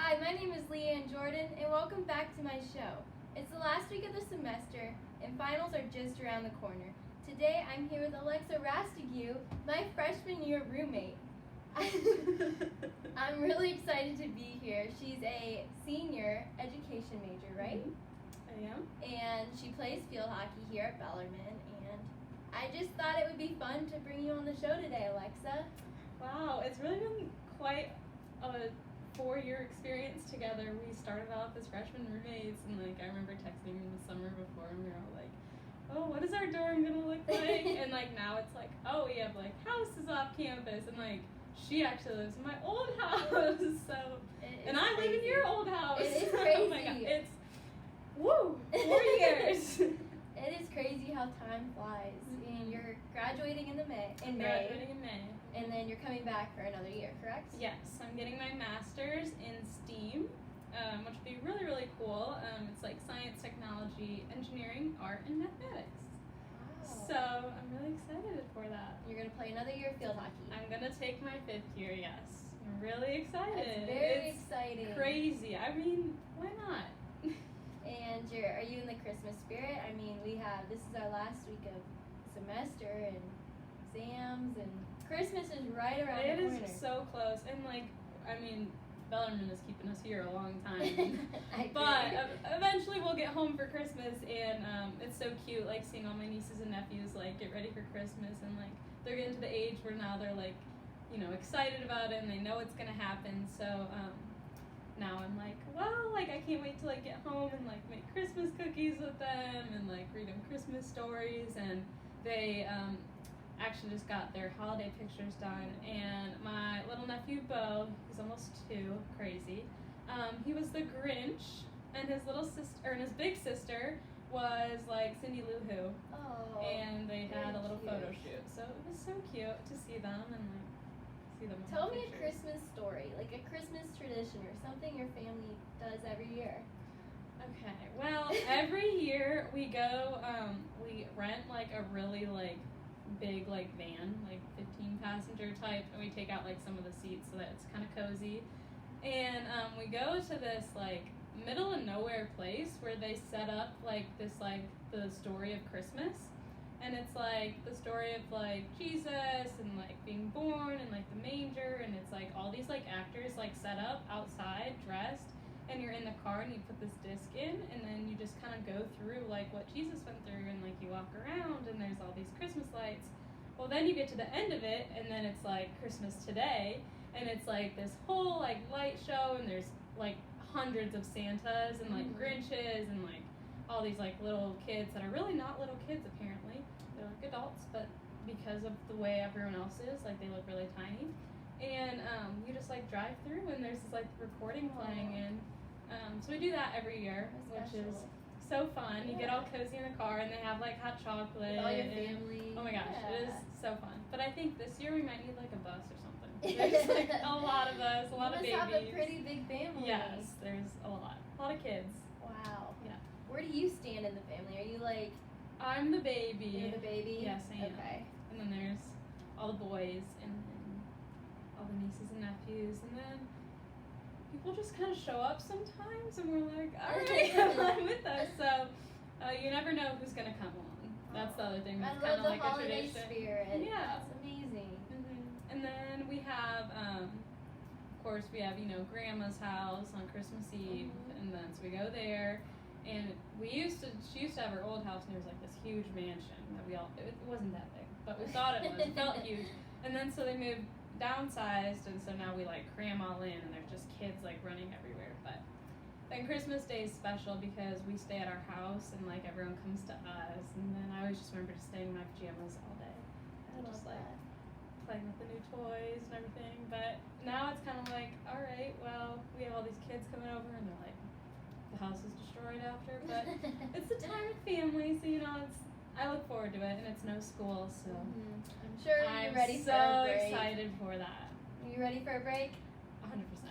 Hi, my name is Leighanne Jordan, and welcome back to my show. It's the last week of the semester, and finals are just around the corner. Today, I'm here with Alexa Rastigue, my freshman year roommate. I'm really excited to be here. She's a senior education major, right? Mm-hmm. I am. And she plays field hockey here at Bellarmine, and I just thought it would be fun to bring you on the show today, Alexa. Wow, it's really been quite a 4-year experience together. We started off as freshman roommates, and I remember texting in the summer before, and we were all like, oh, what is our dorm gonna look like? And now it's like, oh, we have houses off campus, and she actually lives in my old house, so and I live in your old house. It is crazy. Oh my god, it's 4 years. It is crazy how time flies. Mm-hmm. And you're graduating in May. Graduating in May. And then you're coming back for another year, correct? Yes, I'm getting my master's in STEAM, which will be really, really cool. It's science, technology, engineering, art, and mathematics. Wow. So I'm really excited for that. You're going to play another year of field hockey. I'm going to take my 5th year, yes. I'm really excited. It's very exciting. Crazy. I mean, why not? And are you in the Christmas spirit? I mean, this is our last week of semester and exams, and Christmas is right around the corner. It is so close, and Bellarmine is keeping us here a long time. But eventually we'll get home for Christmas, and it's so cute, seeing all my nieces and nephews get ready for Christmas, and they're getting to the age where now they're excited about it, and they know it's gonna happen. So now I'm I can't wait to get home and make Christmas cookies with them and read them Christmas stories. And they actually just got their holiday pictures done, and my little nephew Bo, he's almost 2, crazy, he was the Grinch, and his little sister, and his big sister was Cindy Lou Who. Oh, and they had a little cute photo shoot, so it was so cute to see them and see them. Tell me a Christmas story, a Christmas tradition or something your family does every year. Okay, well, every year we go, we rent a really big van, 15 passenger type, and we take out some of the seats so that it's kind of cozy. And we go to this middle of nowhere place where they set up this the story of Christmas. And it's the story of Jesus and being born and the manger, and it's all these actors set up outside dressed, and you're in the car and you put this disc in, and then you just kind of go through what Jesus went through, and you walk around, and there's all these Christmas lights. Well, then you get to the end of it, and then it's Christmas Today, and it's this whole light show, and there's hundreds of Santas and Grinches and all these little kids that are really not little kids apparently. They're adults, but because of the way everyone else is, they look really tiny. And you just drive through, and there's this recording playing, and so we do that every year, which is so fun. You get all cozy in the car, and they have hot chocolate. With all your family. Oh my gosh, it is so fun. But I think this year we might need a bus or something. There's a lot of us, a lot of babies. You must have a pretty big family. Yes, there's a lot of kids. Wow. Yeah. Where do you stand in the family? Are you I'm the baby. You're the baby? Yes, I am. Okay. And then there's all the boys, and then all the nieces and nephews, and then people just kind of show up sometimes, and we're all right, come on with us. So you never know who's gonna come along. That's the other thing. That's kind of the a holiday tradition. Spirit. Yeah. That's amazing. Mm-hmm. And then we have, of course, we have Grandma's house on Christmas Eve, and then so we go there. And she used to have her old house, and there was this huge mansion that it wasn't that big, but we thought it was. It felt huge. And then so they moved downsized, and so now we cram all in, and there's just kids running everywhere. But then Christmas Day is special because we stay at our house, and everyone comes to us, and then I always just remember just staying in my pajamas all day. And just playing with the new toys and everything. But now it's kind of all right, well, we have all these kids coming over, and they're the house is destroyed after, but it's the time with family, so I look forward to it, and it's no school, so I'm sure you're ready for a break. I'm so excited for that. Are you ready for a break?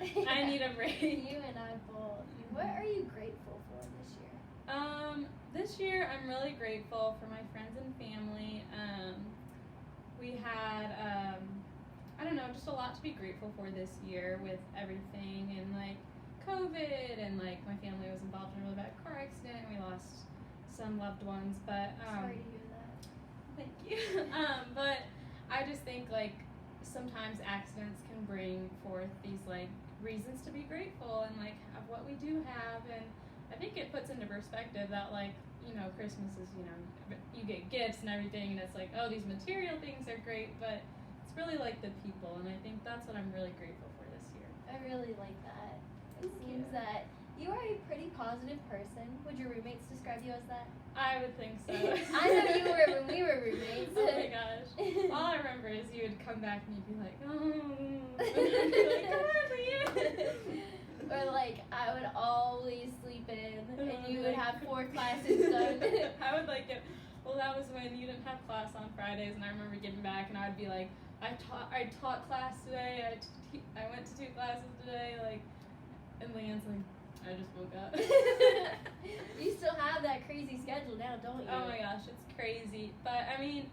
100%. I need a break. You and I both. What are you grateful for this year? This year I'm really grateful for my friends and family. We had, just a lot to be grateful for this year with everything, and COVID, and like my family was involved in a really bad car accident, and we lost some loved ones. But Sorry to hear that. thank you. But I just think like sometimes accidents can bring forth these like reasons to be grateful and like of what we do have, and I think it puts into perspective that like, you know, Christmas is, you know, you get gifts and everything, and it's like, oh, these material things are great, but it's really like the people, and I think that's what I'm really grateful for this year. I really like that. It Thank seems you. that you are a pretty positive person. Would your roommates describe you as that? I would think so. I know you were when we were roommates. Oh my gosh. All I remember is you would come back and you'd be like, oh, and I'd be like, come on, Leighanne. Or like I would always sleep in, and you would have 4 classes done. I would like get. Well, that was when you didn't have class on Fridays, and I remember getting back, and I would be like, I taught class today. I went to 2 classes today, like, and Leighanne's like, I just woke up. You still have that crazy schedule now, don't you? Oh my gosh, it's crazy. But I mean,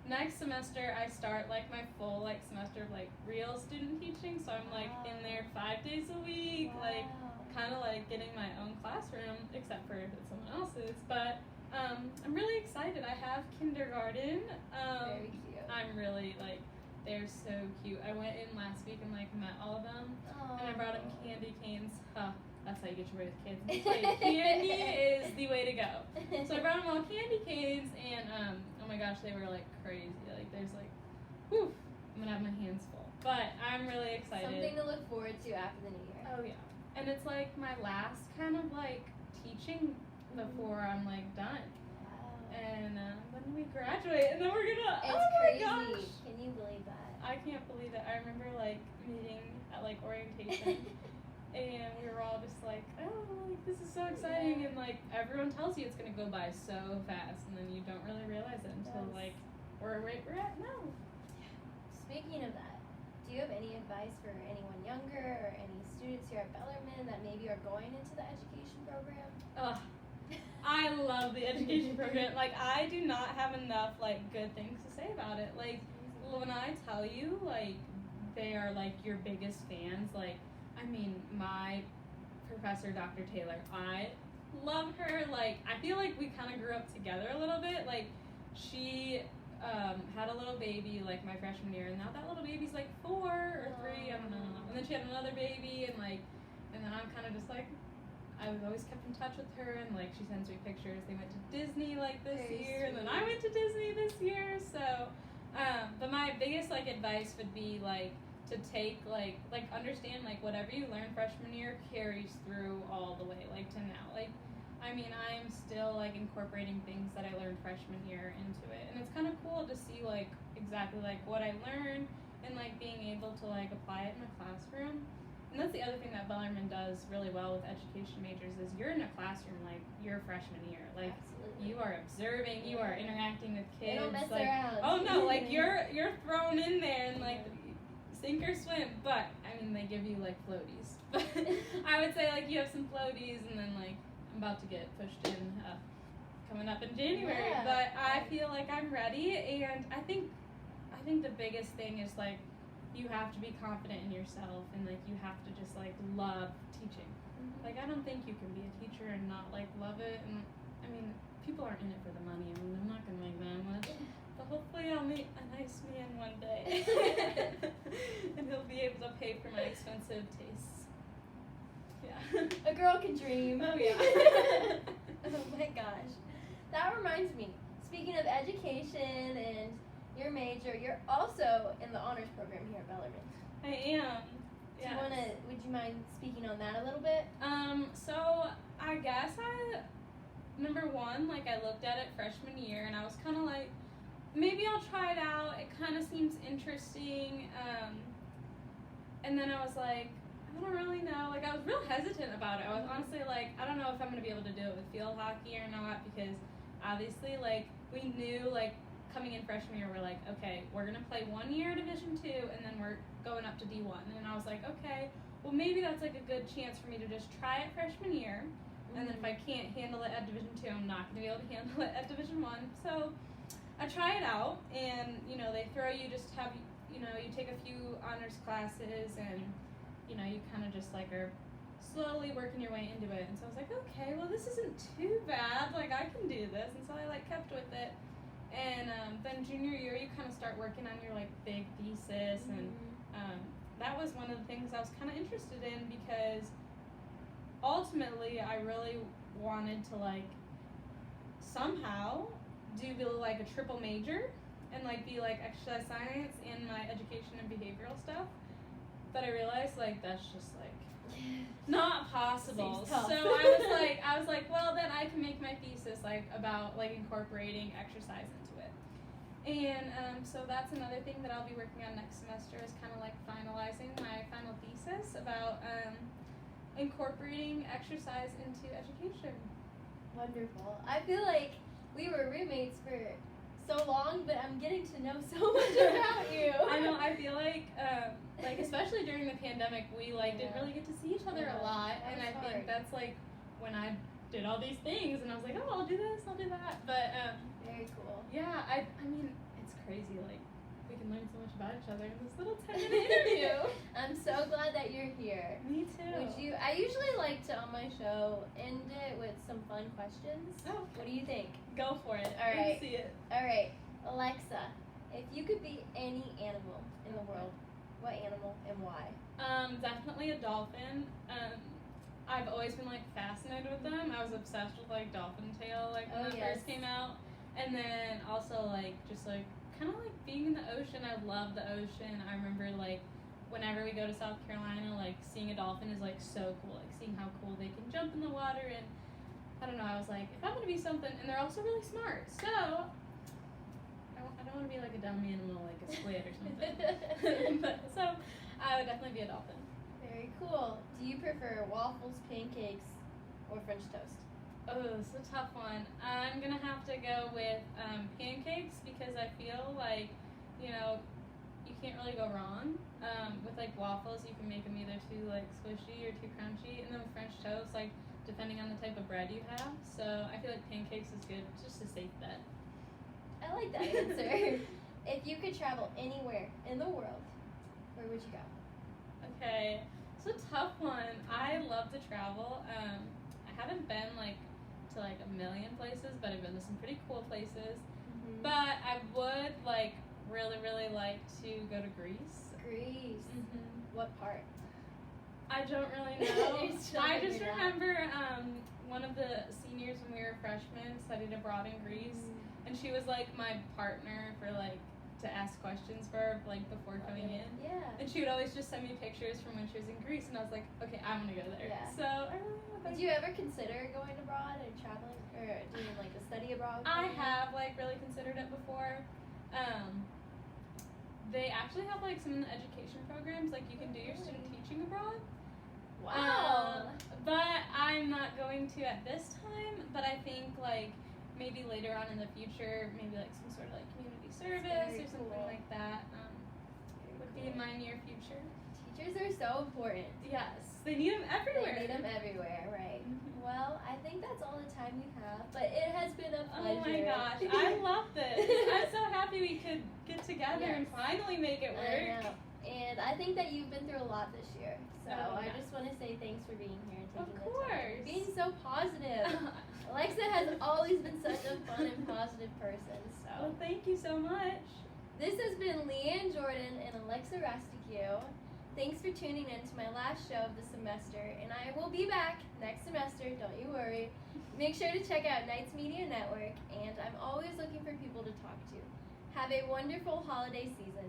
next semester I start like my full like semester of like real student teaching, so I'm like in there 5 days a week, like kind of like getting my own classroom, except for if it's someone else's. But I'm really excited. I have kindergarten. Very cute. I'm really like, they're so cute. I went in last week and like met all of them, and I brought them candy canes. That's how you get your way with kids. That's why candy is the way to go. So I brought them all candy canes, and oh my gosh, they were like crazy. Like there's like, whew, I'm gonna have my hands full. But I'm really excited. Something to look forward to after the new year. Oh yeah, and it's like my last kind of like teaching before I'm like done. Wow. And then we graduate, and then we're gonna. It's oh my crazy. gosh! Can you believe that? I can't believe it. I remember like meeting at like orientation. And we were all just like, oh, like, this is so exciting, and like everyone tells you it's gonna go by so fast, and then you don't really realize it until like we're right we're at now. Speaking of that, do you have any advice for anyone younger or any students here at Bellarmine that maybe are going into the education program? Ugh, I love the education program. Like I do not have enough like good things to say about it. Like when I tell you like they are like your biggest fans, like. I mean, my professor, Dr. Taylor, I love her. Like, I feel like we kind of grew up together a little bit. Like, she had a little baby, like, my freshman year, and now that little baby's, like, 4 or 3, I don't know. And then she had another baby, and, like, and then I'm kind of just, like, I've always kept in touch with her, and, like, she sends me pictures. They went to Disney, like, this year, and then I went to Disney this year, so, but my biggest, like, advice would be, like, to take like understand like whatever you learn freshman year carries through all the way like to now. Like I mean I'm still like incorporating things that I learned freshman year into it, and it's kind of cool to see like exactly like what I learned and like being able to like apply it in a classroom. And that's the other thing that Bellarmine does really well with education majors is you're in a classroom like your freshman year. Like Absolutely. you are observing, you are interacting with kids. They don't mess like, around. oh no, like you're thrown in there and like sink or swim, but I mean they give you like floaties. But I would say like you have some floaties, and then like I'm about to get pushed in coming up in January. Yeah. But I feel like I'm ready, and I think the biggest thing is like you have to be confident in yourself, and like you have to just like love teaching. Like I don't think you can be a teacher and not like love it. And I mean people aren't in it for the money. I mean I'm not gonna make that much. But hopefully I'll meet a nice man one day. And he'll be able to pay for my expensive tastes. Yeah. A girl can dream. Oh yeah. Oh my gosh. That reminds me, speaking of education and your major, you're also in the honors program here at Bellarmine. I am. Yes. Would you mind speaking on that a little bit? So I guess number one, like I looked at it freshman year and I was kinda like, maybe I'll try it out. It kind of seems interesting. And then I was like, I don't really know. Like, I was real hesitant about it. I was honestly like, I don't know if I'm going to be able to do it with field hockey or not, because obviously, like, we knew, like, coming in freshman year, we're like, okay, we're going to play 1 year Division II, and then we're going up to D1. And I was like, okay, well, maybe that's, like, a good chance for me to just try it freshman year. And then if I can't handle it at Division II, I'm not going to be able to handle it at Division I. So I try it out, and, you know, they throw you just have, you know, you take a few honors classes, and, you know, you kind of just, like, are slowly working your way into it. And so I was like, okay, well, this isn't too bad. Like, I can do this. And so I, like, kept with it. And then junior year, you kind of start working on your, like, big thesis. And that was one of the things I was kind of interested in because ultimately I really wanted to, like, somehow do, like, a triple major and, like, be, like, exercise science and my education and behavioral stuff. But I realized, like, that's just, like, not possible. So I was like, well, then I can make my thesis, like, about, like, incorporating exercise into it. And so that's another thing that I'll be working on next semester is kind of, like, finalizing my final thesis about incorporating exercise into education. Wonderful. I feel like we were roommates for so long, but I'm getting to know so much about you. I know. I feel like especially during the pandemic, we didn't really get to see each other a lot, and I think that's like when I did all these things, and I was like, oh, I'll do this, I'll do that. But very cool. Yeah, I mean, it's crazy. Like we can learn so much about each other in this little 10-minute interview. I'm so glad that you're here. Me too. I usually like to on my show end it with some fun questions. Oh, what do you think? Go for it. All right. Let's see it. All right, Alexa, if you could be any animal in the world, what animal and why? Definitely a dolphin. I've always been like fascinated with them. I was obsessed with like Dolphin Tale when that first came out, and then also like just like kind of like being in the ocean. I love the ocean. I remember like whenever we go to South Carolina, like seeing a dolphin is like so cool. Like seeing how cool they can jump in the water, and I don't know. I was like, if I'm gonna be something, and they're also really smart, so I don't want to be like a dumb animal like a squid or something. But so I would definitely be a dolphin. Very cool. Do you prefer waffles, pancakes, or French toast? Oh, it's a tough one. I'm gonna have to go with pancakes because I feel like, you can't really go wrong. With like waffles, you can make them either too like squishy or too crunchy, and then with French toast, like depending on the type of bread you have. So I feel like pancakes is good, just a safe bet. I like that answer. If you could travel anywhere in the world, where would you go? Okay, it's a tough one. I love to travel. I haven't been to a million places, but I've been to some pretty cool places. Mm-hmm. But I would really like to go to Greece. Greece. Mm-hmm. What part? I don't really know. I just remember one of the seniors when we were freshmen studied abroad in Greece, and she was like my partner for to ask questions for before coming in. Yeah. And she would always just send me pictures from when she was in Greece, and I was like, okay, I'm gonna go there. Yeah. So I really want Did you ever consider going abroad or traveling or doing a study abroad? I have really considered it before. They actually have some of the education programs, you can do your student teaching abroad. Wow. But I'm not going to at this time, but I think maybe later on in the future, maybe some sort of community service or something like that would be in my near future. Teachers are so important. Yes, they need them everywhere. They need them everywhere, right? Mm-hmm. Well, I think that's all the time we have, but it has been a pleasure. Oh my gosh, I love this. I'm so happy we could get together and finally make it work. I know. And I think that you've been through a lot this year. So Oh, I yeah. just want to say thanks for being here and taking Of the time. course. Being so positive. Alexa has always been such a fun and positive person. So Well, thank you so much. this has been Leighanne Jordan and Alexa Rastigue. Thanks for tuning in to my last show of the semester, and I will be back next semester, don't you worry. Make sure to check out Knights Media Network, and I'm always looking for people to talk to. Have a wonderful holiday season.